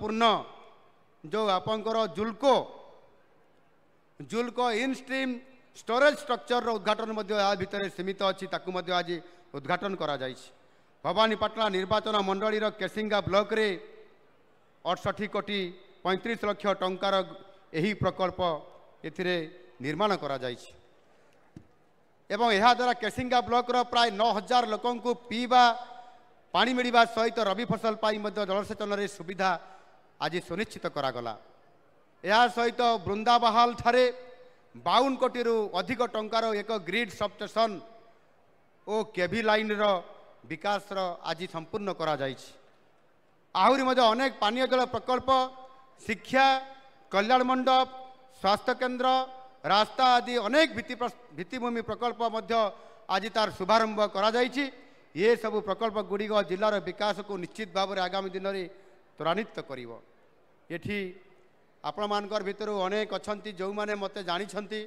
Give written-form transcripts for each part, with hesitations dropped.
महत्वपूर्ण जो आपंकर जुल्को इन स्ट्रीम स्टोरेज स्ट्रक्चर उद्घाटन भितर सीमित अच्छी आज उद्घाटन करा जाइछि। भवानीपाटना निर्वाचन मंडली केसिंगा ब्लॉक रे 68 कोटी 35 लाख टंकार यही प्रकल्प एथिरे निर्माण करा जाइछि एवं यह द्वारा केसिंगा ब्लॉक रो प्राय 9000 लोकों को पीवा पानी मिलवा सहित रबी फसल पाई जलसेचन रे सुविधा आज सुनिश्चित करागला। यह सहित बृंदाबहाल ठारे 52 कोटी रु अधिक टंकार एक ग्रिड सबस्टेशन और केवी लाइन रो विकास आज संपूर्ण करा जाइछि। आहुरी मध्य अनेक पानीय जल प्रकल्प शिक्षा कल्याण मंडप स्वास्थ्य केन्द्र रास्ता आदि अनेक भित्तिभूमि प्रकल्प मध्य आज तार शुभारंभ करा जाइछि। ये सब प्रकल्प गुड़िक जिलार विकास को निश्चित भाव में आगामी दिन में त्वरान्वित करिवो। एठी आपण मानकर भितर अनेक अछंती जो माने मते जानिछंती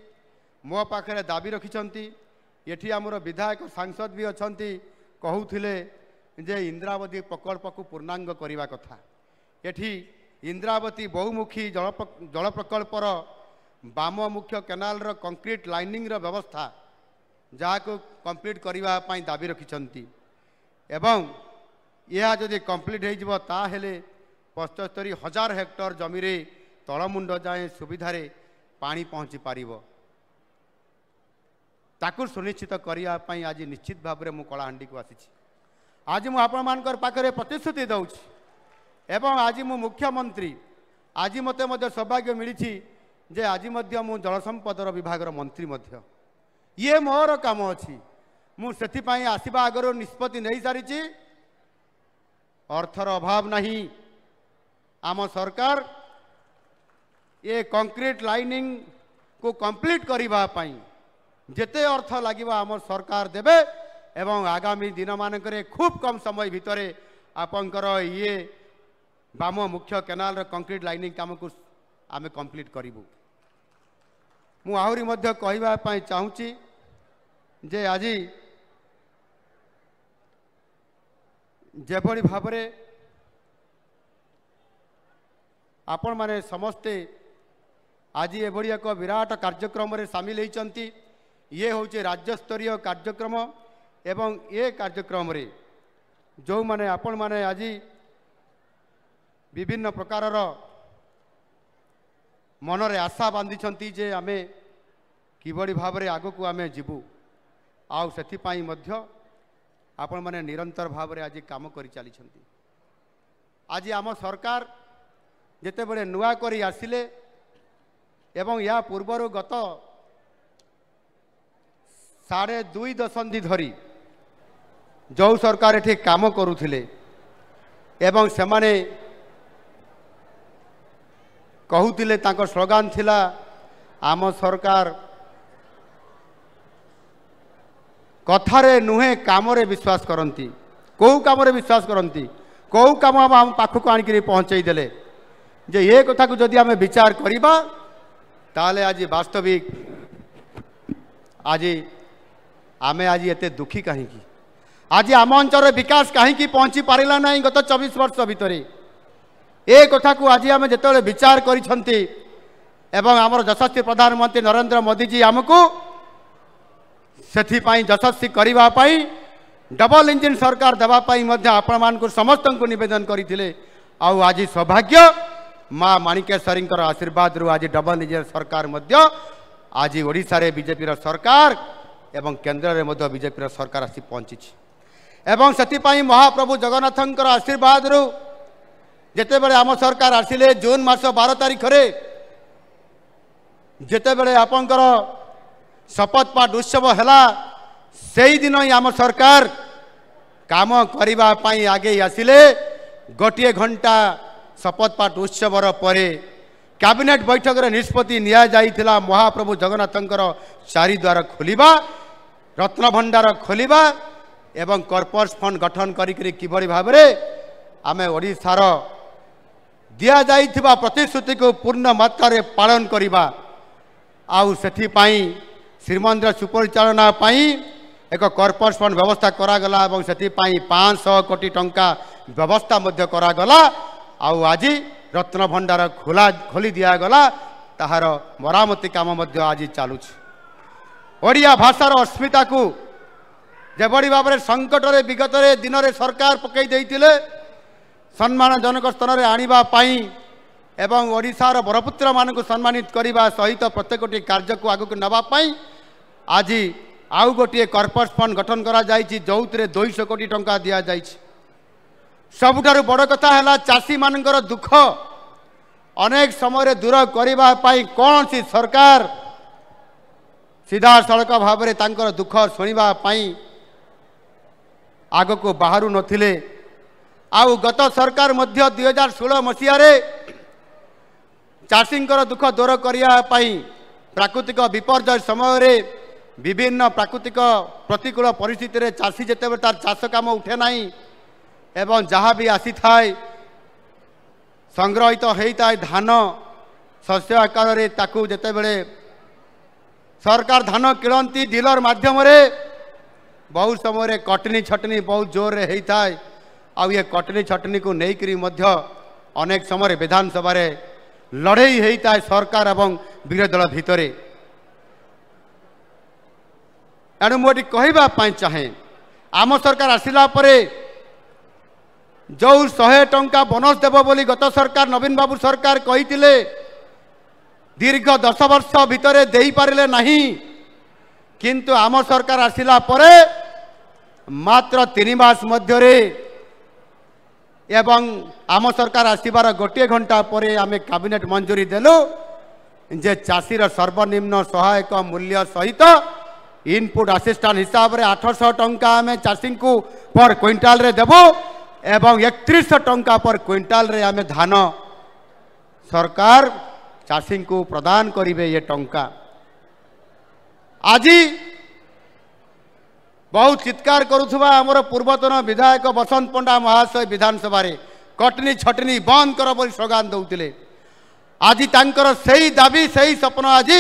मो पाखरे दाबी रखिछंती। एठी आमर विधायक सांसद भी अछंती कहूथिले जे इंद्रावती प्रकल्प को पूर्णांग करिवा कथा। एठी इंद्रावती बहुमुखी जल प्रकल्पर बाम मुख्य केनाल रो कंक्रीट लाइनिंग रो व्यवस्था जहाँ को कंप्लीट करिवा पाई दाबी रखिछंती एवं यह जदि कंप्लीट हो ताहेले 75,000 हेक्टर जमी रे तलमुंड जाए सुविधारे पानी पहुँची पारिबो। ताकू सुनिश्चित करिया पाई आज निश्चित भाव में मु कलाहांडी को आसी। आज मु आपण मानकर पाखरे प्रतिश्रुति दउछि एवं आज मु मुख्यमंत्री आज मते मध्य सौभाग्य मिली जे आज मध्य मु जल संपदर विभागर मंत्री मध्य ये मोर काम अच्छी मु सेथिपाई आसीबा आगर निष्पत्ति नहीं सारी। अर्थर अभाव नहीं आम सरकार ये कंक्रीट लाइनिंग को कंप्लीट करिबा पाई जेते अर्थ लागिबा आम सरकार देबे एवं आगामी दिन मानकरे खूब कम समय भितरे आपंकर ये बाम मुख्य केनाल कंक्रीट लाइनिंग काम को आमे कंप्लीट करिबु। मु आहुरी मध्य कहबा पाई चाहूची जे आज जेभली भावरे आपण माने समस्ते आज एभली एक विराट कार्यक्रम रे शामिल होइचंती। ये होचे राज्य स्तरीय कार्यक्रम एवं ये कार्यक्रम रे जो माने आपण माने आज विभिन्न प्रकार मनरे आशा बांधी जे आमे किबड़ी भाव में आगो को आमे जीवु आउ सेथिपाई मध्य आपण माने निरंतर भाव में आज काम करि चली छंती। आज आम सरकार जेते बड़े नुआ करी आसिले एवं या पूर्वर गत 2.5 दशंधि धरी जो सरकार एठी काम करुथिले एवं सेमाने कहूतिले तांको स्लोगान थिला आम सरकार कथारे नुहे कामरे विश्वास करती। कौ काम विश्वास करती कौ काम आम पाखक आणिक पहुँचे देले जे ये कथा को जदि आम विचार करिबा ताले आज वास्तविक आज आमे आज एते दुखी कहीं आज आम अंचल विकास कहीं पहुँची पारा ना गत 24 वर्ष भितर ए कथा को आज आम जो विचार करिछंती एवं आमर यशस्वी प्रधानमंत्री नरेंद्र मोदी जी आमको सेथिपाई यशस्वी करिबा पाई डबल इंजिन सरकार देवा पाई मध्य आपण मानकु समस्त को निवेदन करथिले। आउ आज सौभाग्य माँ माणिकेश्वरी आशीर्वाद रु आज डबल इंजिन सरकार मध्य आज ओडिशा रे बीजेपी सरकार एवं केंद्र रे मध्य बीजेपी सरकार आसी पहुंची एवं सेथिपाई महाप्रभु जगन्नाथंकर आशीर्वाद रु जेते बेले आम सरकार आसिले जून मास 12 तारिख रे जेते बेले आपनकर शपथ पाठ उत्सव हैला से ही दिन ही आम सरकार काम करिबा पाई आगे आसिले। गोटे घंटा शपथ पाठ उत्सवर परे कैबिनेट बैठक रे निष्पत्ति निया जाइथिला महाप्रभु जगन्नाथंकर चारिद्वार खोलिबा रत्न भंडार खोलिबा एवं कॉर्पोरेट फंड गठन करी किभली भाव में आमे ओडिशार दिया जाइथिबा प्रतिश्रुति को पूर्ण मात्रा रे पालन करिबा आउ सेथिपाई श्रीमंदिर सुपरिचालना पाई एक कॉर्पोरेट फंड व्यवस्था करागला एवं सेथिपाई 500 कोटी टंका व्यवस्था मध्य करागला आउ आज रत्न भंडार खोली दिगला ताहार मरामती काम आज चलुच ओडिया भाषार अस्मिता को जेबड़ी भाव में संकट रे विगत दिन में सरकार पकई देइतिले सम्मानजनक स्तर में आनिबा पाई एवं ओडिशार बरपुत्र मानक सम्मानित करने सहित प्रत्येकटी कार्य को आगक नापी आज आउ गोटे कॉर्पोरेट फंड गठन करा जायछि जो 200 कोटी टंका दिया जायछि। सबुठारु बड़ कथा है चाषी मानकर दुख अनेक समय दूर करने कौन सी सरकार सीधा सड़क भाव में तांकर दुख शुणापी आग को बाहर नथिले। आउ गत सरकार मध्य 2016 मसीह चाषी दुख दूर करने प्राकृतिक विपर्यय समय विभिन्न प्राकृतिक प्रतिकूल परिस्थिति रे चाषी जेते तार चाष काम उठे ना एवं जहाँ भी आसी थाए संग्रहित होता है धान शस्य आकार रे ताकू जेते बेले सरकार धान किणती डीलर माध्यम बहुत समय कटनी छटनी बहुत जोर रे होता है। आउ ये कटनी छटनी को लेकर अनेक समय विधानसभा लड़ई होता है सरकार एवं विरोधी दल भितर। एणु मुझे कहवाई चाहे आम सरकार आसिला परे जो 100 टंका बोनस देव बोली गत सरकार नवीन बाबू सरकार कही दीर्घ 10 वर्ष भितर दे पारे नहीं किंतु आम सरकार आसिला परे मात्र 3 मास मध्य एवं आम सरकार आसबार गोटे घंटा पर आम कैबिनेट मंजूरी देलु जे चाषीर सर्वनिम्न सहायक मूल्य सहित इनपुट असिस्टेंट हिसाब रे 800 टंका आम चाषी को पर क्विंटाल रे देबो एवं 3100 टंका पर क्विंटाल रे आम धान सरकार चाषी को प्रदान करिवे। ये टंका आज बहुत चित्कार करुवा आमर पूर्वतन विधायक बसंत पंडा महाशय विधानसभा कटनी छटनी बंद कर बोली स्लोगान दौले। आज तांकर सही दाबी सही सपन आज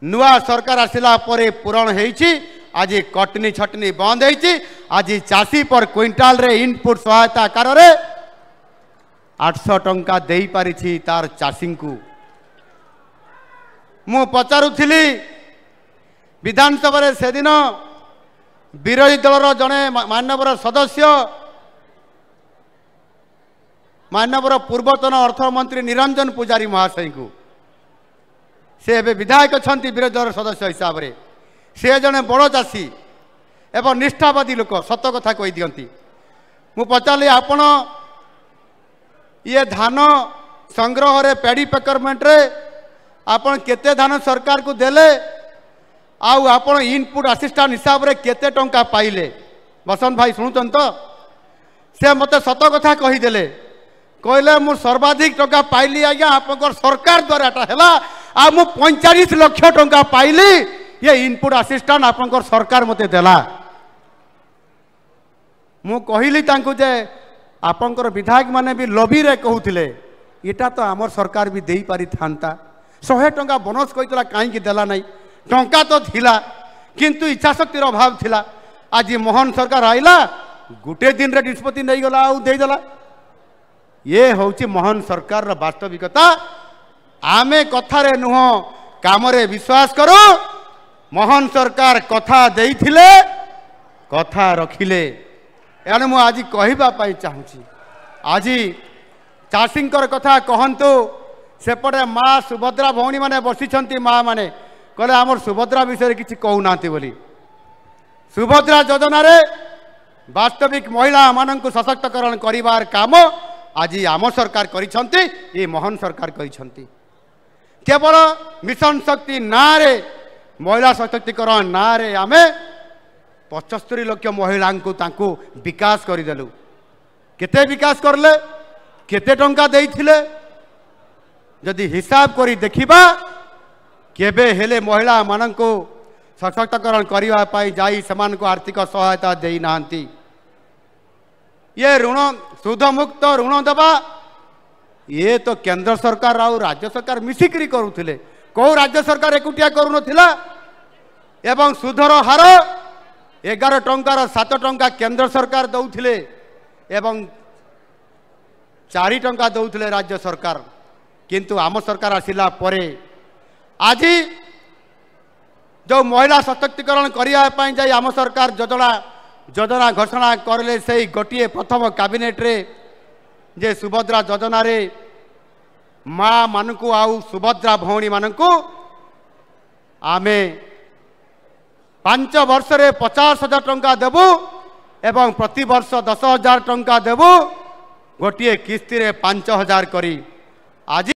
नुआ सरकार आसिला परे पूरण होइछि। आज कटनी छटनी बंद होइछि। आज चाषी पर क्विंटाल रे इनपुट सहायता आकार रे 800 टंका दे पारिछि तार चाषी को। मु पचारुथिली विधानसभा से दिन विरोधी दलर जड़े मानवर सदस्य मानवर पूर्वतन अर्थमंत्री निरंजन पुजारी महाशय को से एवं विधायक अच्छा विरोधी दल सदस्य हिसाब से सी जड़े बड़ चाषी एवं निष्ठावादी लोक सत कथा कही दियंती। मु पचारि आपण ये धान संग्रह रे पेडी पेकरमेंट रे आपण केते धान सरकार को देले आउ आपण इनपुट असिस्टेंट हिसाब रे केते टंका पाइले बसंत भाई शुणुचन तो से मते सत कथा कहीदेले कहले मु सर्वाधिक टंका पाइली आज्ञा आप सरकार द्वारा है आ मु 45 लाख टंका पाइली ये इनपुट असिस्टेंट आप सरकार मते देला। मु कहली तांको जे आपंकर विधायक माने भी लबी रे कहूथिले एटा तो आमर सरकार भी देई पारि थांता 100 टंका बोनस कहितला काहे देला नहीं टंका तो थिला किंतु इच्छा शक्तिर अभाव थिला। आज मोहन सरकार आइला गुटे दिन रे निष्पत्ति नहीं गला आउ दे देला। ये होची मोहन सरकार रा वास्तविकता। आमे कथा रे नुह काम रे विश्वास करो। मोहन सरकार कथा देइथिले कथा रखिले। एणु मु आज कहबा पाई चाहूची आज चाषींकर कथा कहंतु सेपटे माँ सुभद्रा भौणी माने बसिछंती माँ माने कहले आमर सुभद्रा विषय किसी कहूना बोली सुभद्रा योजना रे वास्तविक महिला मानक सशक्तकरण करिवार काम आज आम सरकार करिछंती ये मोहन सरकार करिछंती। केवल मिशन शक्ति ना रे महिला सशक्तिकरण ना रे आमे 75 लाख महिला को विकास करदेलु। केते विकास करले केते टंका देइथिले जदि हिसाब करी देखिबा केबे हेले महिला मानक सशक्तकरण करने पाई जाई समान को आर्थिक सहायता दे नांती। ये ऋण सुध मुक्त ऋण देवा ये तो केंद्र सरकार और राज्य सरकार मिसिकरी करुथिले। को राज्य सरकार एकुटिया करुनथिला एवं सुधर हार 11 टंकार 7 टंका केंद्र सरकार दौथिले एवं 4 टंका दौले राज्य सरकार किंतु आम सरकार आसिला परे आज जो महिला सशक्तिकरण करने जाई आम सरकार योजना घोषणा करले से गोटे प्रथम कैबिनेट रे जे सुभद्रा योजना रे माँ मानकु आउ सुभद्रा भौणी मानकु आमे 5 वर्ष रे 50,000 टंका देबु एवं प्रति वर्ष 10,000 टंका देबु गोटे किस्ती रे 5,000 करी आज